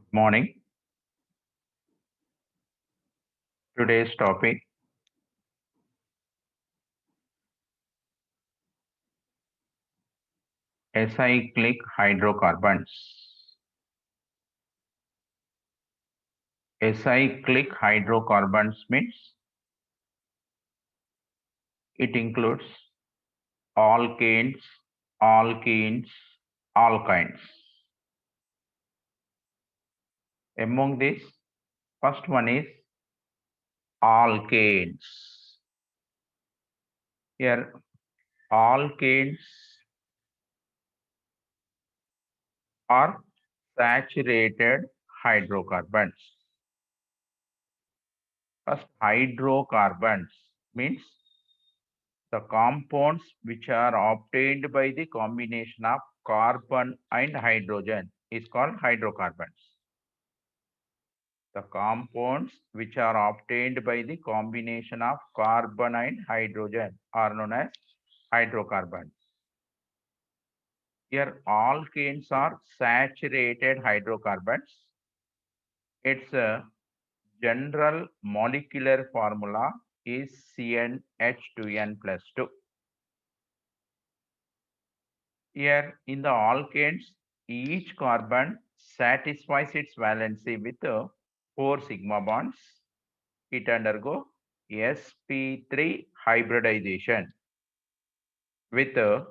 Good morning. Today's topic acyclic hydrocarbons. Acyclic hydrocarbons means it includes alkanes, alkenes, alkynes. Among these, first one is alkanes. Here, alkanes are saturated hydrocarbons. First, hydrocarbons means the compounds which are obtained by the combination of carbon and hydrogen is called hydrocarbons. The compounds which are obtained by the combination of carbon and hydrogen are known as hydrocarbons. Here, alkanes are saturated hydrocarbons. Its general molecular formula is CnH2n plus 2. Here in the alkanes, each carbon satisfies its valency with 4 sigma bonds. It undergo sp3 hybridization with a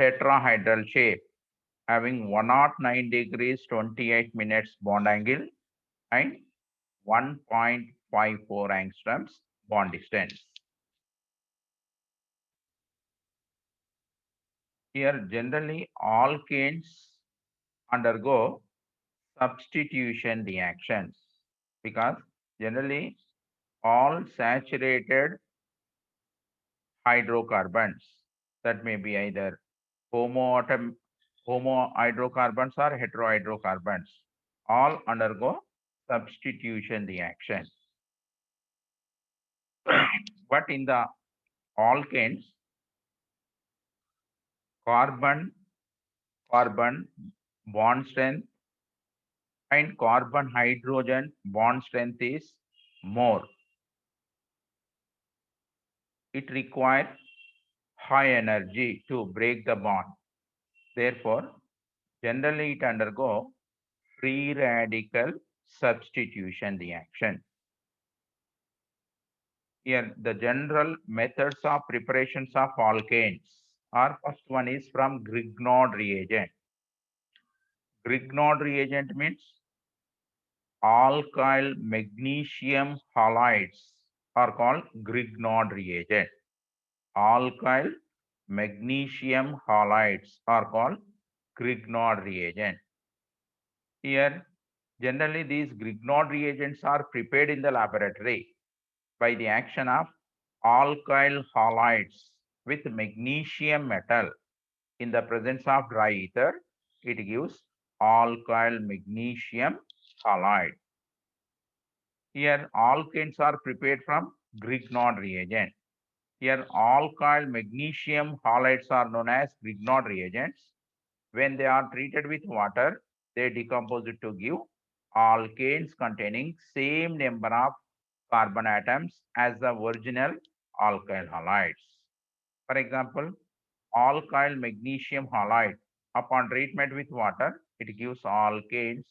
tetrahedral shape having 109 degrees 28 minutes bond angle and 1.54 angstroms bond distance. Here generally alkanes undergo substitution reactions because generally all saturated hydrocarbons that may be either homohydrocarbons or heterohydrocarbons all undergo substitution reaction. But in the alkanes, carbon bond strength and carbon hydrogen bond strength is more. It requires high energy to break the bond. Therefore, generally it undergo free radical substitution reaction. Here, the general methods of preparations of alkanes are first one is from Grignard reagent. Grignard reagent means alkyl magnesium halides are called Grignard reagent. Alkyl magnesium halides are called Grignard reagent. Here, generally these Grignard reagents are prepared in the laboratory by the action of alkyl halides with magnesium metal. In the presence of dry ether, it gives alkyl magnesium halide. Here, alkanes are prepared from Grignard reagent. Here, alkyl magnesium halides are known as Grignard reagents. When they are treated with water, they decompose it to give alkanes containing same number of carbon atoms as the original alkyl halides. For example, alkyl magnesium halide, upon treatment with water, it gives alkanes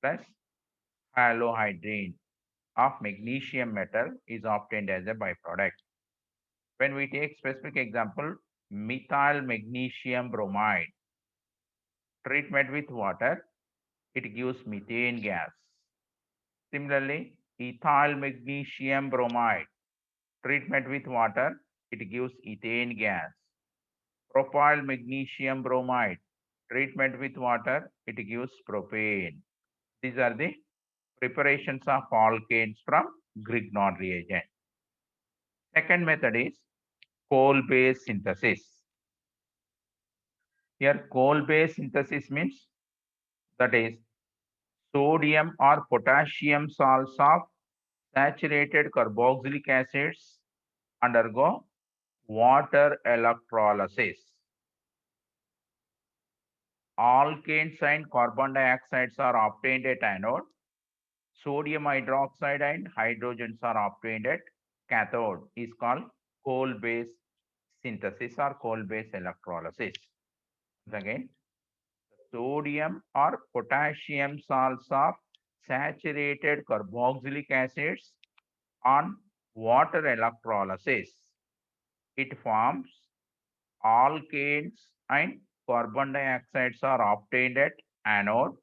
plus halohydrine of magnesium metal is obtained as a byproduct. When we take specific example, methyl magnesium bromide, treatment with water, it gives methane gas. Similarly, ethyl magnesium bromide, treatment with water, it gives ethane gas. Propyl magnesium bromide, treatment with water, it gives propane. These are the preparations of alkanes from Grignard reagent. Second method is coal-based synthesis. Here, coal-based synthesis means that is sodium or potassium salts of saturated carboxylic acids undergo water electrolysis. alkanes and carbon dioxides are obtained at anode. Sodium hydroxide and hydrogens are obtained at cathode. Is called coal-based synthesis or coal-based electrolysis. Again, sodium or potassium salts of saturated carboxylic acids on water electrolysis. It forms alkanes and carbon dioxides are obtained at anode.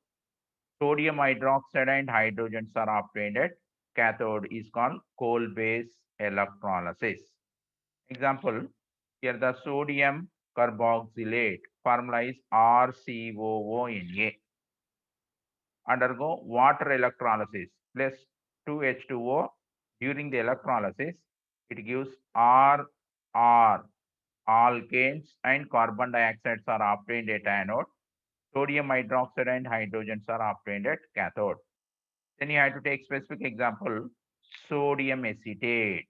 Sodium hydroxide and hydrogens are obtained at cathode is called coal-based electrolysis. Example, here the sodium carboxylate formula is RCOONA. Undergo water electrolysis plus 2H2O. During the electrolysis, it gives RR. Alkanes and carbon dioxides are obtained at anode. Sodium hydroxide and hydrogens are obtained at cathode. Then you have to take specific example, sodium acetate,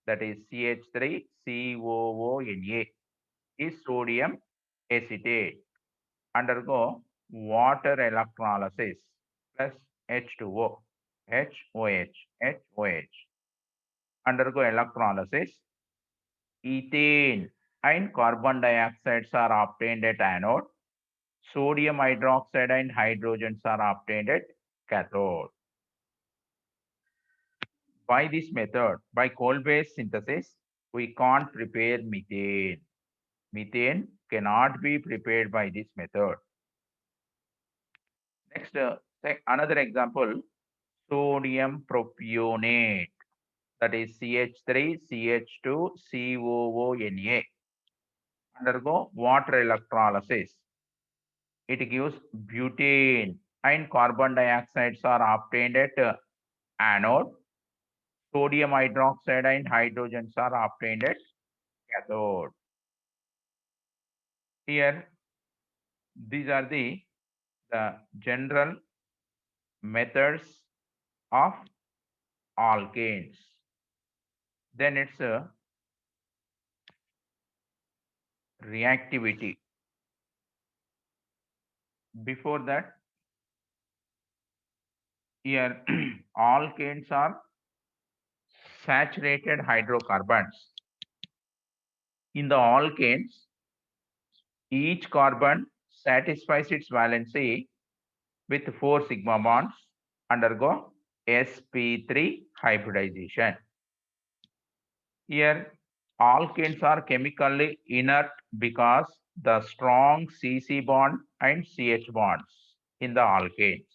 that is CH3COONA is sodium acetate. Undergo water electrolysis plus H2O, HOH. Undergo electrolysis. Ethane and carbon dioxides are obtained at anode. Sodium hydroxide and hydrogens are obtained at cathode. By this method, by coal-based synthesis, we can't prepare methane. Methane cannot be prepared by this method. Next, another example, sodium propionate, that is CH3CH2COONA. Undergo water electrolysis. It gives butane and carbon dioxides are obtained at anode. Sodium hydroxide and hydrogens are obtained at cathode. Here, these are the general methods of alkanes. Then it's reactivity. Before that, here alkanes are saturated hydrocarbons. In the alkanes, each carbon satisfies its valency with 4 sigma bonds, undergo sp3 hybridization. Here, alkanes are chemically inert because the strong CC bond and CH bonds in the alkanes.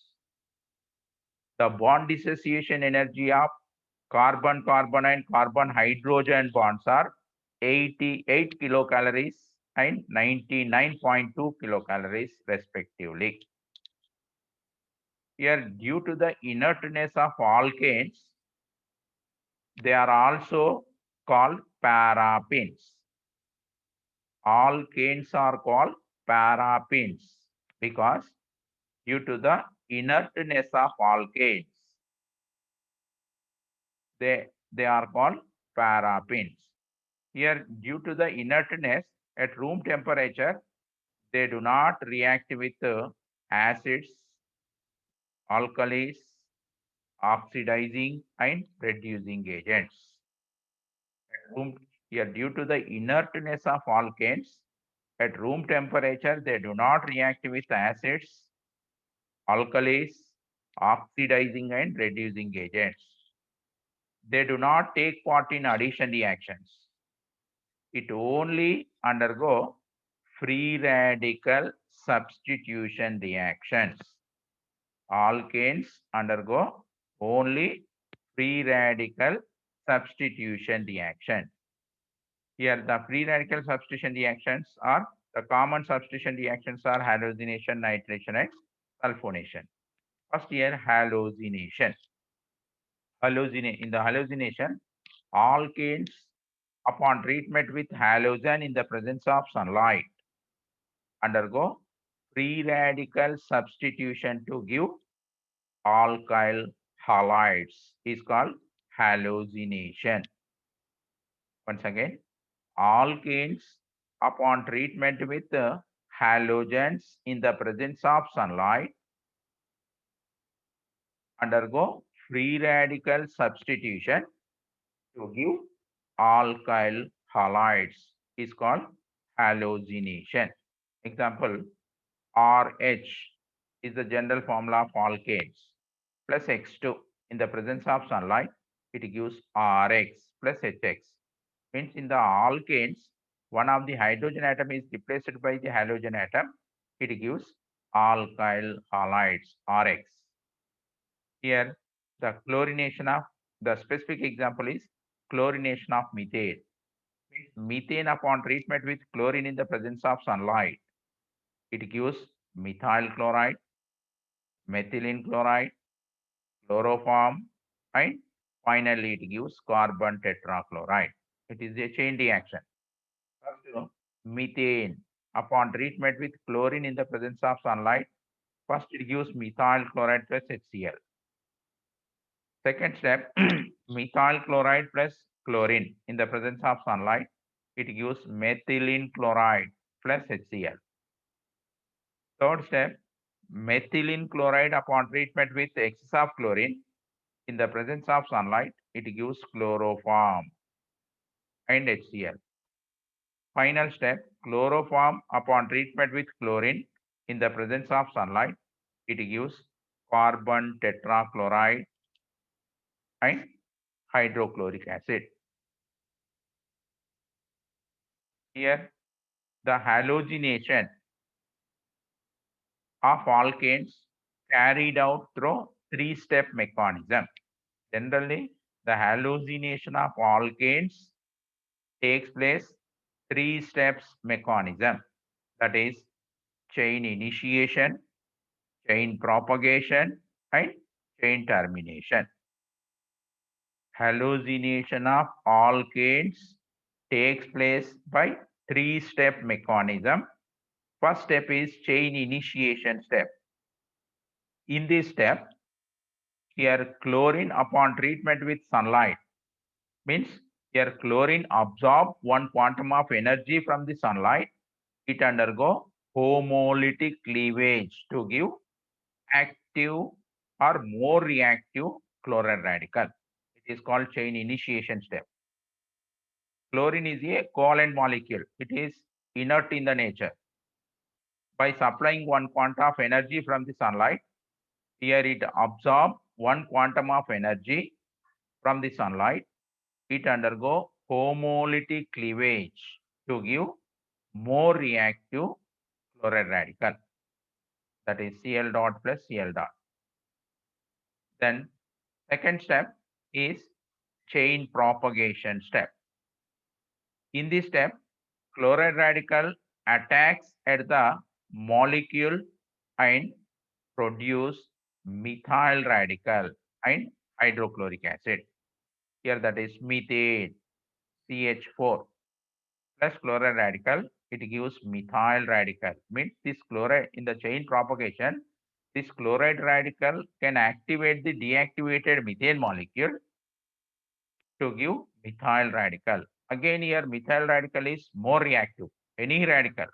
The bond dissociation energy of carbon-carbon and carbon-hydrogen bonds are 88 kilocalories and 99.2 kilocalories respectively. Here, due to the inertness of alkanes, they are also called parabens. Alkanes are called parabens because due to the inertness of alkanes, they are called parabens. Here, due to the inertness at room temperature, they do not react with acids, alkalis, oxidizing and reducing agents. Here, due to the inertness of alkanes, at room temperature, they do not react with acids, alkalis, oxidizing and reducing agents. They do not take part in addition reactions. It only undergo free radical substitution reactions. Alkanes undergo only free radical substitution reaction. Here, the free radical substitution reactions are the common substitution reactions are halogenation, nitration, and sulfonation. First here, halogenation. In the halogenation, alkanes upon treatment with halogen in the presence of sunlight undergo free radical substitution to give alkyl halides is called halogenation. Once again, alkanes upon treatment with halogens in the presence of sunlight undergo free radical substitution to give alkyl halides is called halogenation. Example, RH is the general formula of alkanes plus X2. In the presence of sunlight, it gives Rx plus Hx. Means in the alkanes, one of the hydrogen atom is replaced by the halogen atom. It gives alkyl halides Rx. Here, the chlorination of the specific example is chlorination of methane. Methane upon treatment with chlorine in the presence of sunlight, it gives methyl chloride, methylene chloride, chloroform, and finally it gives carbon tetrachloride. It is a chain reaction. First, methane upon treatment with chlorine in the presence of sunlight, first it gives methyl chloride plus HCl. Second step, methyl chloride plus chlorine in the presence of sunlight, it gives methylene chloride plus HCl. Third step, methylene chloride upon treatment with excess of chlorine in the presence of sunlight, it gives chloroform and HCl. Final step, chloroform upon treatment with chlorine in the presence of sunlight, it gives carbon tetrachloride and hydrochloric acid. Here, the halogenation of alkanes carried out through three-step mechanism. Generally, the halogenation of alkanes takes place three steps mechanism. That is chain initiation, chain propagation, and chain termination. Halogenation of alkanes takes place by three-step mechanism. First step is chain initiation step. In this step, here chlorine upon treatment with sunlight means here chlorine absorb one quantum of energy from the sunlight. It undergo homolytic cleavage to give active or more reactive chloride radical. It is called chain initiation step. Chlorine is a covalent molecule. It is inert in the nature. By supplying one quantum of energy from the sunlight, here it absorbs one quantum of energy from the sunlight. It undergo homolytic cleavage to give more reactive chloride radical. That is Cl dot plus Cl dot. Then second step is chain propagation step. In this step, chloride radical attacks at the molecule and produce methyl radical and hydrochloric acid. Here that is methane, CH4 plus chloride radical, it gives methyl radical. Means this chloride in the chain propagation, this chloride radical can activate the deactivated methane molecule to give methyl radical. Again here methyl radical is more reactive. Any radical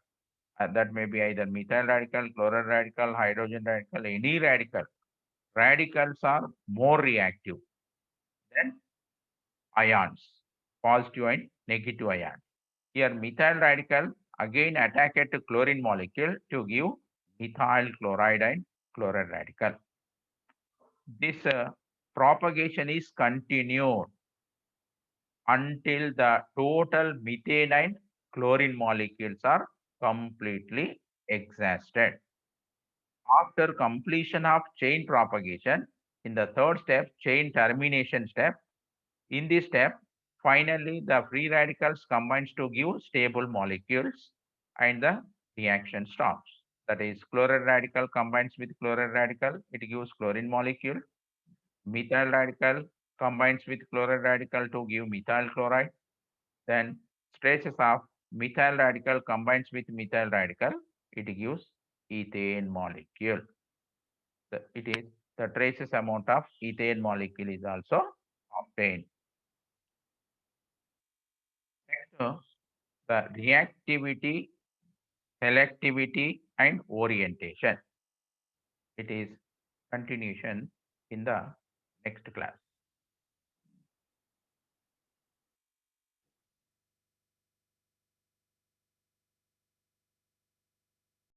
that may be either methyl radical, chloride radical, hydrogen radical, any radical. Radicals are more reactive than ions, positive and negative ions. Here methyl radical again attack at chlorine molecule to give methyl chloride and chloride radical. This propagation is continued until the total methane and chlorine molecules are completely exhausted. After completion of chain propagation, in the third step, chain termination step, in this step, finally the free radicals combines to give stable molecules and the reaction stops. That is, chloride radical combines with chloride radical, it gives chlorine molecule. Methyl radical combines with chloride radical to give methyl chloride. Then traces of methyl radical combines with methyl radical, it gives ethane molecule. It is the traces amount of ethane molecule is also obtained. Next, the reactivity selectivity and orientation. It is continuation in the next class.